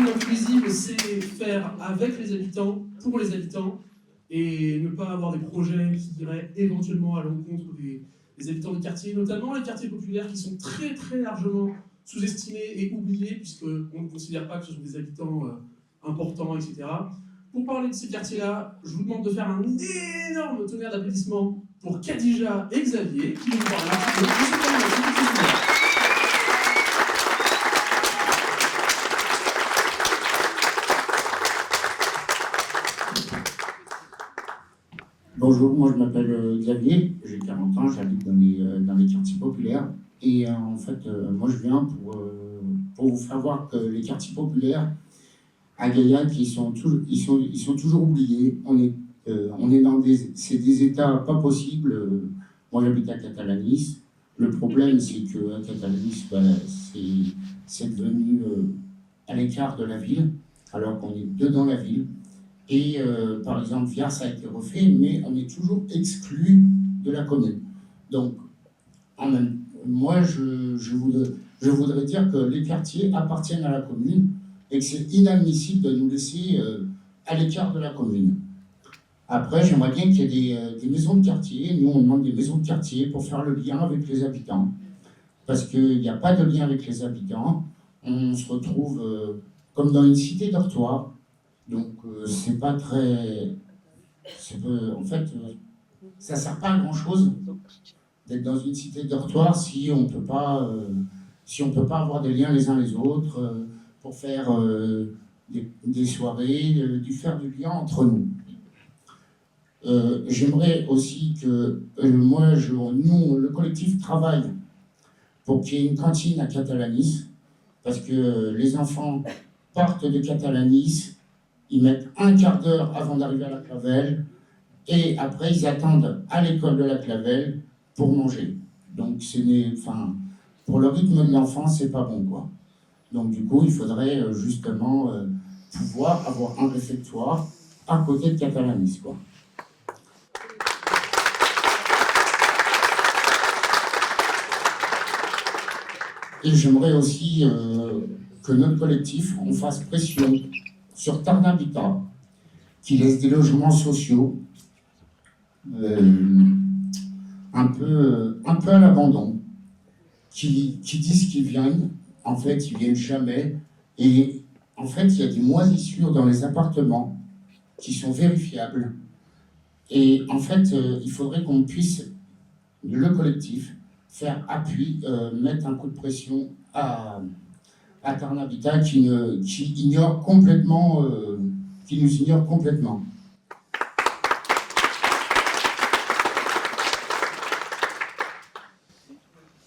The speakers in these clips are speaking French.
ville inclusive, c'est faire avec les habitants, pour les habitants, et ne pas avoir des projets qui iraient éventuellement à l'encontre des habitants des quartiers, notamment les quartiers populaires qui sont très très largement sous-estimés et oubliés, puisqu'on ne considère pas que ce sont des habitants importants, etc. Pour parler de ces quartiers-là, je vous demande de faire un énorme tonnerre d'applaudissements pour Khadija et Xavier, qui vont nous parler un petit peu de ce quartier. Bonjour, moi je m'appelle Xavier, j'ai 40 ans, j'habite dans les quartiers populaires. Et en fait, moi je viens pour vous faire voir que les quartiers populaires à Gaillac, ils sont toujours oubliés. On est dans des états pas possibles. Moi j'habite à Catalanis. Le problème c'est qu'à Catalanis, c'est devenu à l'écart de la ville, alors qu'on est dedans la ville. Et par exemple, Viars a été refait, mais on est toujours exclu de la commune. Donc, moi, je voudrais dire que les quartiers appartiennent à la commune et que c'est inadmissible de nous laisser à l'écart de la commune. Après, j'aimerais bien qu'il y ait des maisons de quartier. Nous, on demande des maisons de quartier pour faire le lien avec les habitants. Parce qu'il n'y a pas de lien avec les habitants. On se retrouve comme dans une cité dortoir. Donc, c'est pas très... en fait, ça sert pas à grand-chose d'être dans une cité dortoir si on peut pas avoir des liens les uns les autres pour faire des soirées, faire du lien entre nous. J'aimerais aussi que nous, le collectif travaille pour qu'il y ait une cantine à Catalanis, parce que les enfants partent de Catalanis. Ils mettent un quart d'heure avant d'arriver à la Clavelle et après ils attendent à l'école de la Clavelle pour manger. Donc pour le rythme de l'enfant, c'est pas bon, quoi. Donc du coup, il faudrait justement pouvoir avoir un réfectoire à côté de Catalanis, quoi. Et j'aimerais aussi que notre collectif, on fasse pression sur Tarn-Habitat, qui laisse des logements sociaux un peu à l'abandon, qui disent qu'ils viennent, en fait ils viennent jamais, et en fait il y a des moisissures dans les appartements qui sont vérifiables, et en fait il faudrait qu'on puisse, le collectif, faire appui, mettre un coup de pression à Tarn-Habitat qui nous ignore complètement.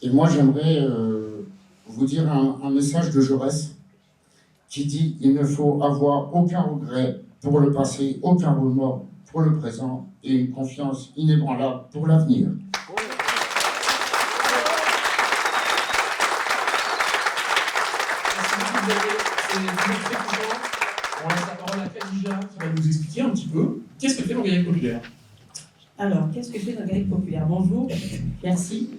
Et moi, j'aimerais vous dire un message de Jaurès qui dit « Il ne faut avoir aucun regret pour le passé, aucun remords pour le présent et une confiance inébranlable pour l'avenir. » On laisse la parole à Khadija qui va nous expliquer un petit peu qu'est-ce que fait dans Gaillac Populaire. Alors, qu'est-ce que fait dans Gaillac Populaire? Bonjour, merci.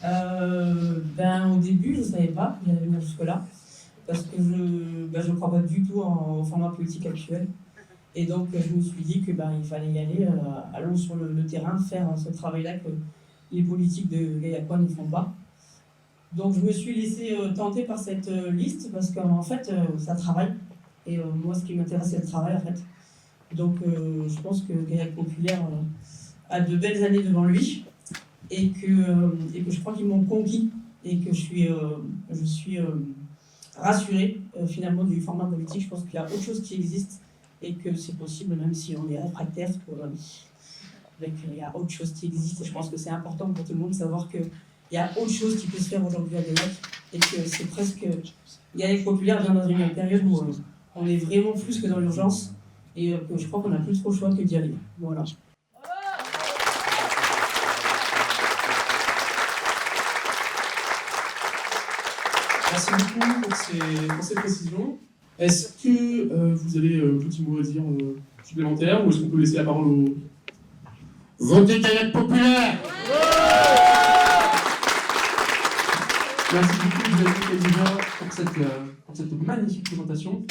Au début, je ne savais pas bien venir jusque-là, parce que je ne crois pas du tout au format politique actuel. Et donc, je me suis dit qu'il fallait y aller, allons sur le terrain, faire ce travail-là que les politiques de Gaillacois ne font pas. Donc, je me suis laissée tenter par cette liste, parce qu'en fait, ça travaille. Et moi, ce qui m'intéresse, c'est le travail, en fait. Donc, je pense que Gaillac Populaire a de belles années devant lui, et que je crois qu'ils m'ont conquis, et que je suis rassurée, finalement, du format politique. Je pense qu'il y a autre chose qui existe, et que c'est possible, même si on est réfractaire, il y a autre chose qui existe, et je pense que c'est important pour tout le monde de savoir qu'il y a autre chose qui peut se faire aujourd'hui à Gaillac, et que c'est presque... Gaillac Populaire vient dans une période où on est vraiment plus que dans l'urgence, et que je crois qu'on n'a plus trop le choix que d'y aller. Voilà. Merci beaucoup pour ces précisions. Est-ce que vous avez un petit mot à dire supplémentaire, ou est-ce qu'on peut laisser la parole au... Votez Gaillac Populaire! Merci beaucoup, Xavier, pour cette magnifique présentation.